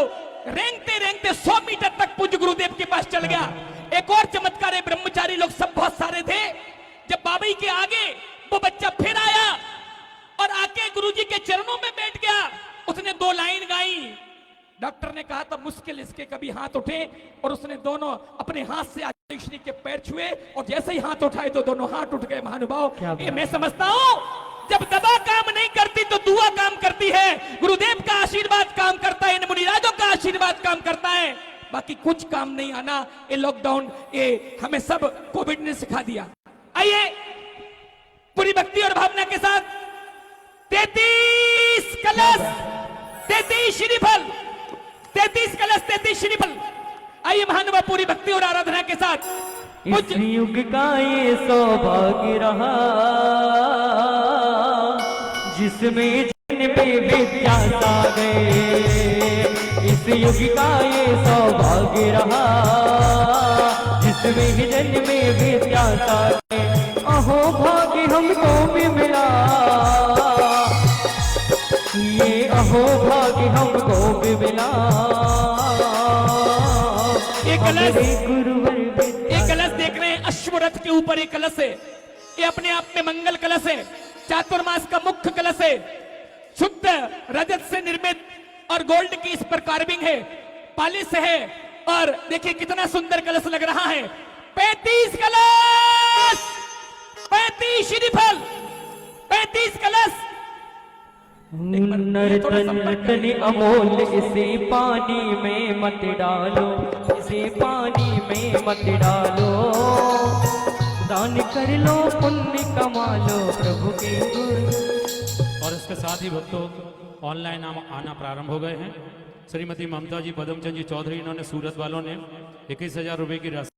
रेंगते रेंगते 100 मीटर तक पूज्य गुरुदेव के पास चल गया। एक और चमत्कार है, ब्रह्मचारी लोग सब बहुत सारे थे। जब बाबा के आगे वो बच्चा फिर आया और आके गुरुजी के चरणों में बैठ गया, उसने 2 लाइन गाई। डॉक्टर ने कहा था मुश्किल इसके कभी हाथ उठे, और उसने दोनों अपने हाथ से आचार्य श्री के पैर छुए, और जैसे ही हाथ उठाए तो दोनों हाथ उठ गए। महानुभाव, ये मैं समझता हूं, जब दवा काम नहीं करती तो दुआ काम करती है। गुरुदेव का आशीर्वाद काम करता है, इन मुनिराजों का आशीर्वाद काम करता है, बाकी कुछ काम नहीं आना। ये लॉकडाउन, ये हमें सब कोविड ने सिखा दिया। आइए पूरी भक्ति और भावना के साथ 33 कलश 33 श्रीफल, 33 कलश 33 श्रीफल। आइए महानुभाव, पूरी भक्ति और आराधना के साथ। इस युग का ये सौभाग्य रहा जिसमें जिन पे विद्या सा गए। इस युग का ये सौभाग्य रहा जिसमें जन में विद्या सा गए। अहो भाग्य हमको भी मिला, ये अहो भाग्य हमको भी मिला। एक कलश देख रहे हैं, अश्वरथ के ऊपर एक कलश है। ये अपने आप में मंगल कलश है, चातुर्मास का मुख्य कलश है, शुद्ध रजत से निर्मित और गोल्ड की इस पर कार्विंग है, पालिश है, और देखिए कितना सुंदर कलश लग रहा है। 35 कलश 35 श्रीफल, 35 कलश नर्तन अमोल इसे पानी में मत डालो, इसे पानी में मत डालो, दान कर लो पुण्य कमा लो प्रभु के गुण। और इसके साथ ही भक्तों ऑनलाइन आना प्रारंभ हो गए हैं। श्रीमती ममता जी पदमचंद जी चौधरी, इन्होंने सूरत वालों ने 21,000 रुपए की राशि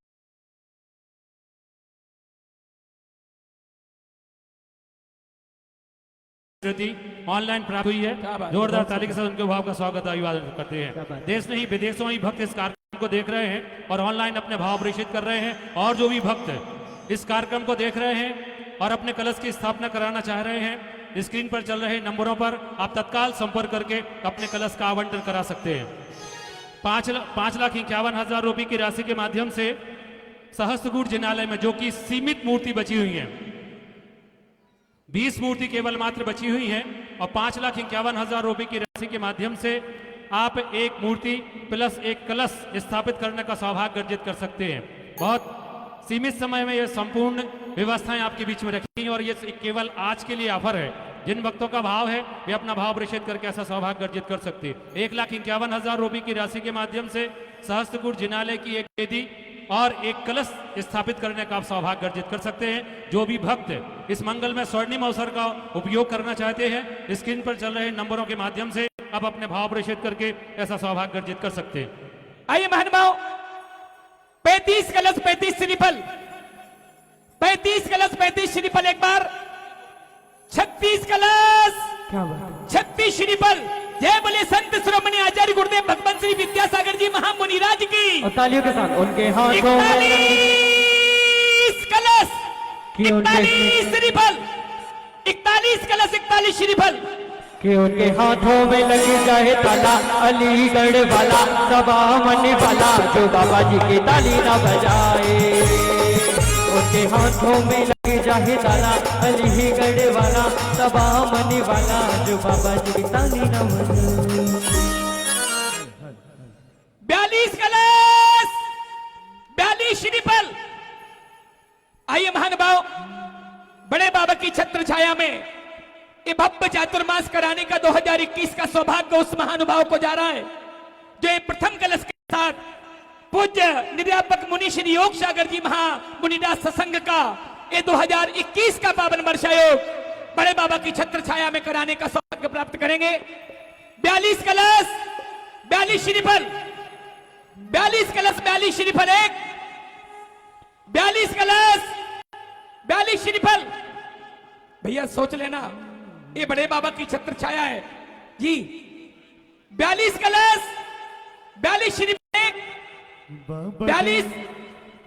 ऑनलाइन प्राप्त हुई है। जोरदार ताली के साथ उनके भाव का स्वागत अभिवादन करते हैं। देश नहीं विदेशों में भक्त इस कार्यक्रम को देख रहे हैं और ऑनलाइन अपने भाव प्रेषित कर रहे हैं। और जो भी भक्त इस कार्यक्रम को देख रहे हैं और अपने कलश की स्थापना कराना चाह रहे हैं, स्क्रीन पर चल रहे नंबरों पर आप तत्काल संपर्क करके अपने कलश का आवंटन करा सकते हैं। 5,51,000 रुपए की राशि के माध्यम से सहस्त्रकूट जिनालय में, जो कि सीमित मूर्ति बची हुई है, 20 मूर्ति केवल मात्र बची हुई है, और 5,51,000 रुपए की राशि के माध्यम से आप एक मूर्ति प्लस एक कलश स्थापित करने का सौभाग्य अर्जित कर सकते हैं। बहुत सीमित समय में ये संपूर्ण व्यवस्थाएं आपके बीच में रखी हैं और ये केवल आज के लिए ऑफर है। जिन भक्तों का भाव है वे अपना भाव प्रेषित करके ऐसा सौभाग्य अर्जित कर सकते हैं। 1,51,000 रुपए की राशि के माध्यम से सहस्त्रकूट जिनालय की एक वेदी और एक कलश स्थापित करने का आप सौभाग्य अर्जित कर सकते हैं। जो भी भक्त इस मंगल में स्वर्णिम अवसर का उपयोग करना चाहते हैं, स्क्रीन पर चल रहे नंबरों के माध्यम से आप अपने भाव प्रेषित करके ऐसा सौभाग्य अर्जित कर सकते हैं। आइए महानुभाव, 35 कलश 35 श्रीफल, 35 कलश 35 श्रीफल, एक बार 36 कलश 36 श्रीफल। जय बोले संत शिरोमणि आचार्य गुरुदेव भगवान श्री विद्यासागर जी महामुनिराज की। और तालियों के साथ उनके हाथों में 41 कलश 41 श्रीफल, 41 कलश 41 श्रीफल कि उनके हाथों में लग जाए ताला, अलीगढ़ वाला सबा मन वाला जो बाबा जी की ताली ना बजाए। उनके हाथों में लग जाए ताला, अलीगढ़ वाला सबा मन वाला जो बाबा जी की ताली ना बजाए। 42 कलश 42 श्रीफल। आइए महानुभाव, बड़े बाबा की छत्र छाया में ये भव्य चातुर्मास कराने का 2021 का सौभाग्य उस महानुभाव को जा रहा है जो ये प्रथम कलश के साथ पूज्य निर्यापक मुनि श्री योग सागर जी महामुनिदास सत्संग का ये 2021 का पावन वर्षायोग बड़े बाबा की छत्र छाया में कराने का सौभाग्य प्राप्त करेंगे। 42 कलश 42 श्रीफल, 42 कलश 42 श्रीफल, एक 42 कलश 42 श्रीफल। भैया सोच लेना, ये बड़े बाबा की छत्र छाया है जी। 42 कलश 42 श्रीफल, 42।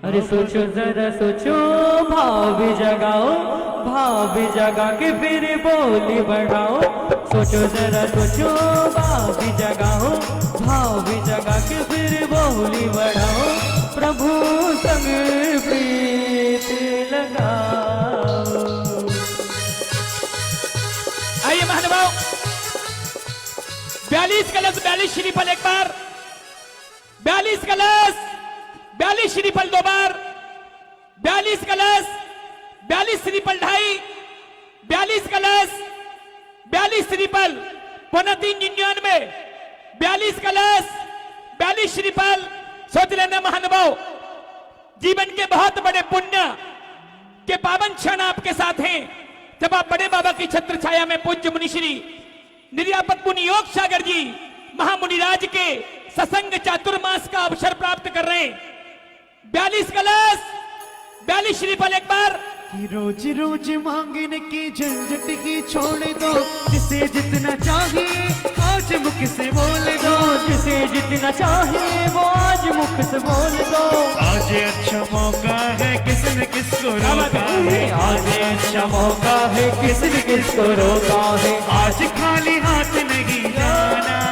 अरे सोचो जरा सोचो, भाव भी जगाओ, भाव भी जगा के फिर बोली बढ़ाओ। सोचो जरा सोचो, भाव भी जगाओ, भाव भी जगा के फिर बोली बढ़ाओ। प्रभु संग प्रीत लगाओ। आइए महानुभाव, 42 कलश 42 श्रीफल एक बार, 42 कलश 42 श्रीफल दो बार, 42 कलश 42 श्रीफल ढाई, 42 कलश 42 श्रीफल पौना 399, 42 कलश 42 श्रीफल। सोच लेना महानुभाव, जीवन के बहुत बड़े पुण्य के पावन क्षण आपके साथ हैं जब आप बड़े बाबा की छत्र छाया में पूज्य मुनि श्री निर्यापक मुनि योग सागर जी महामुनिराज के सत्संग चातुर्मास का अवसर प्राप्त कर रहे हैं। 42 कलश 42 श्रीफल एक बार। रोज रोज मांगने की झंझट की छोड़ दो, जिसे जितना चाहिए आज मुख से बोल दो। जिसे जितना चाहिए वो आज मुख से बोल दो। आज अच्छा मौका है, किसने किसको रोका है। आज अच्छा मौका है, किसने किसको रोका है। आज खाली हाथ नहीं जाना,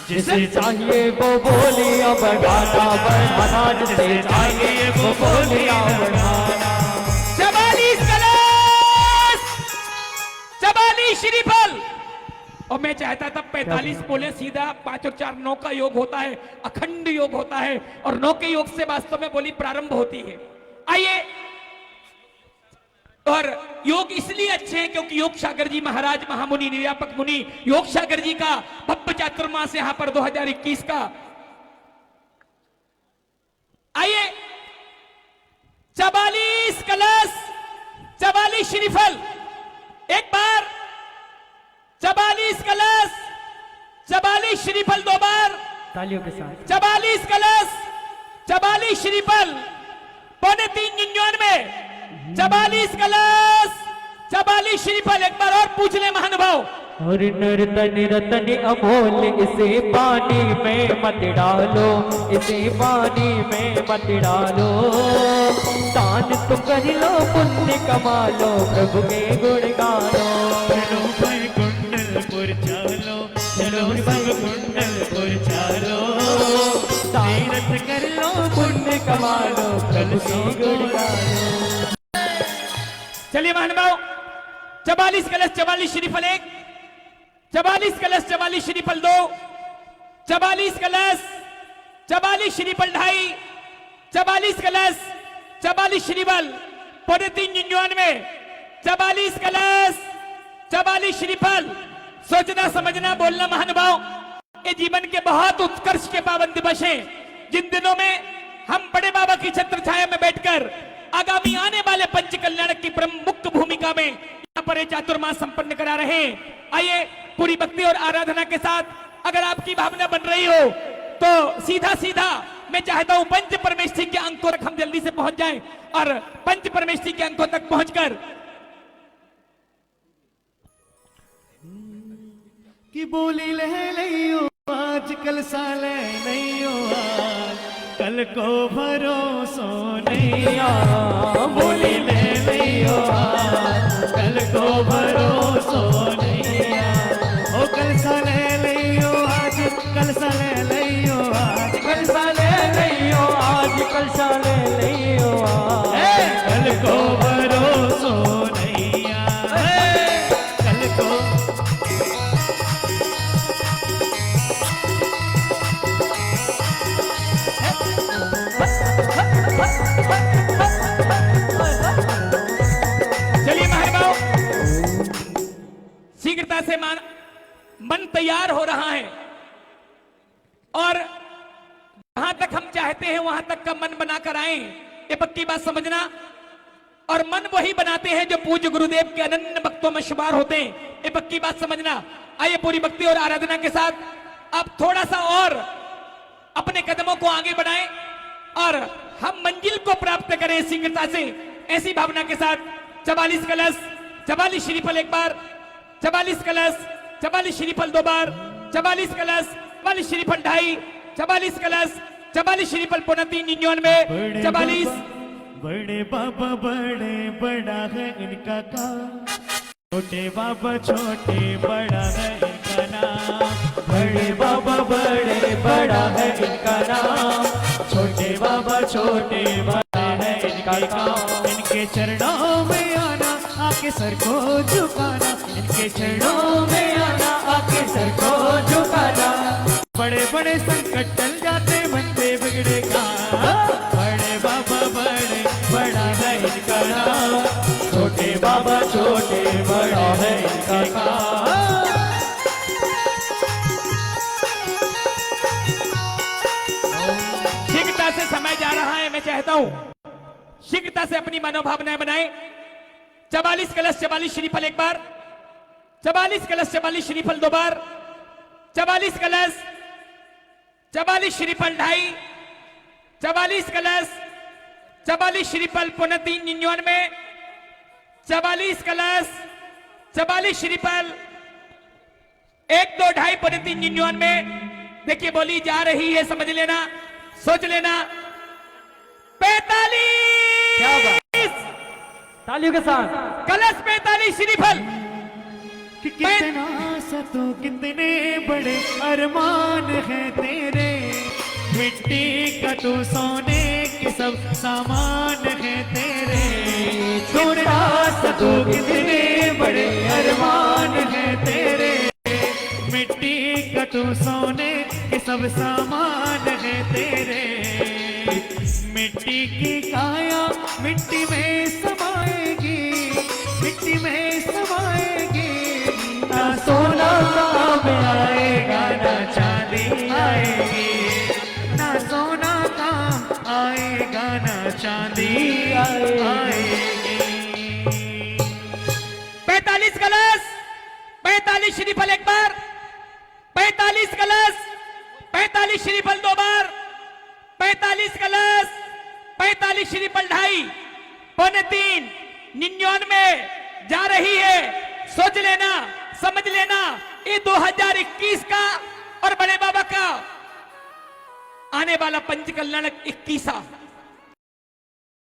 जिसे चाहिए वो बोलियां बढ़ाना बढ़ाना, जिसे चाहिए वो बोलियां बढ़ाना। 44 कलश 44 श्रीफल। और मैं चाहता था 45 बोले सीधा, 5 और 4 9 का योग होता है, अखंड योग होता है और 9 के योग से वास्तव में बोली प्रारंभ होती है। आइए, और योग इसलिए अच्छे हैं क्योंकि योग सागर जी महाराज महामुनि निर्यापक मुनि योग सागर जी का भव्य चातुर्मास यहां पर 2021 का। आइए 44 कलश 44 श्रीफल, एक बार 44 कलश 44 श्रीफल, दो बार तालियों के साथ 44 कलश 44 श्रीफल, 3.99 44 कलश 44 श्रीफल। एक बार और पूछ ले महानुभाव। और नर्तन रतन अमोल इसे पानी में मत डालो, इसे पानी में मत डालो, दान तो कर लो पुण्य कमा लो, प्रभु के गुण गालो। चलो भाई कुंडलपुर चलो, चलो सब कुंडलपुर चलो, तीर्थ कर लो पुण्य कमा लो, प्रभु के गुण गालो। चलिए महानुभाव 44 कलश 44 श्रीफल 1, 44 कलश 44 श्रीफल 2, 44 कलश 44 श्रीफल 2.5, 44 कलश 44 श्रीफल 3.99, 44 कलश 44 श्रीफल। सोचना समझना बोलना महानुभाव, ये जीवन के बहुत उत्कर्ष के पावन दिवस हैं, जिन दिनों में हम बड़े बाबा की छत्र छाया में बैठकर आगामी आने वाले पंच कल्याण की प्रमुख भूमिका में यहाँ पर चातुर्मास संपन्न करा रहे हैं। आइए पूरी भक्ति और आराधना के साथ अगर आपकी भावना बन रही हो तो सीधा सीधा मैं चाहता हूं पंच परमेष्ठी के अंकों तक हम जल्दी से पहुंच जाएं और पंच परमेष्ठी के अंकों तक पहुंचकर कि बोली ले लियो आज कल साले नहीं हो आज, कल को भरोसो नहीं आ, बोली ले लियो आज कल को भरोसो नहीं आ, ओ कल साले लियो आज, कल साले लियो आज, कल साले लियो आज, कल साले लियो आज, कल को भरोसो नहीं आ, कल को। चलिए महानुभाव शीघ्रता से मन तैयार हो रहा है और जहां तक हम चाहते हैं वहां तक का मन बनाकर आए, ये पक्की बात समझना। और मन वही बनाते हैं जो पूज्य गुरुदेव के अनन्य भक्तों में शुमार होते हैं, ये पक्की बात समझना। आइए पूरी भक्ति और आराधना के साथ आप थोड़ा सा और अपने कदमों को आगे बढ़ाएं और हम मंजिल को प्राप्त करें शीघ्रता से, ऐसी भावना के साथ 44 कलश 44 श्रीफल एक बार, 44 कलश 44 श्रीफल दो बार, 44 कलश 44 श्रीफल 2.5, 44 कलश 44 श्रीफल 3.99, 44। बड़े बाबा बड़े बड़ा है इनका काम, छोटे बाबा छोटे बड़ा है इनका नाम, बड़े बाबा बड़े बड़ा है इनका नाम, छोटे बाबा छोटे बड़ा है इनका काम। इनके चरणों में आना आके सर को झुकाना, इनके चरणों में आना आके सर को झुकाना, बड़े बड़े संकट टल जाते बनते बिगड़े का, बड़े बाबा बड़े बड़ा है इनका नाम, छोटे बाबा छोटे बड़ा है इनका काम। शीघ्रता से समय जा रहा है, मैं चाहता हूं शीघ्रता से अपनी मनोभावनाएं बनाएं। 44 कलश 44 श्रीफल एक बार, 44 कलश 44 श्रीफल दो बार, 44 कलश 44 श्रीफल 2.5, 44 कलश 44 श्रीफल 3.99, 44 कलश 44 श्रीफल 1 2 2.5 3.99। देखिए बोली जा रही है, समझ लेना सोच लेना। 45 तालियों के साथ कलश 45 श्रीफल। कि कितना सतो कितने बड़े अरमान है तेरे, मिट्टी का तू सोने के सब सामान है तेरे, छोटा सतो कितने बड़े अरमान है तेरे, मिट्टी का तू सोने के सब सामान है तेरे, मिट्टी की काया मिट्टी में समाएगी, मिट्टी आएगा ना चांदी आएगी। 45 कलश, 45 श्रीफल एक बार, 45 कलश, 45 श्रीफल 2 बार, 45 कलश, 45 श्रीफल 2.5, 2.25, 99 जा रही है। सोच लेना, समझ लेना, ये 2021 का और बड़े बाबा का आने वाला पंच कल्याण 21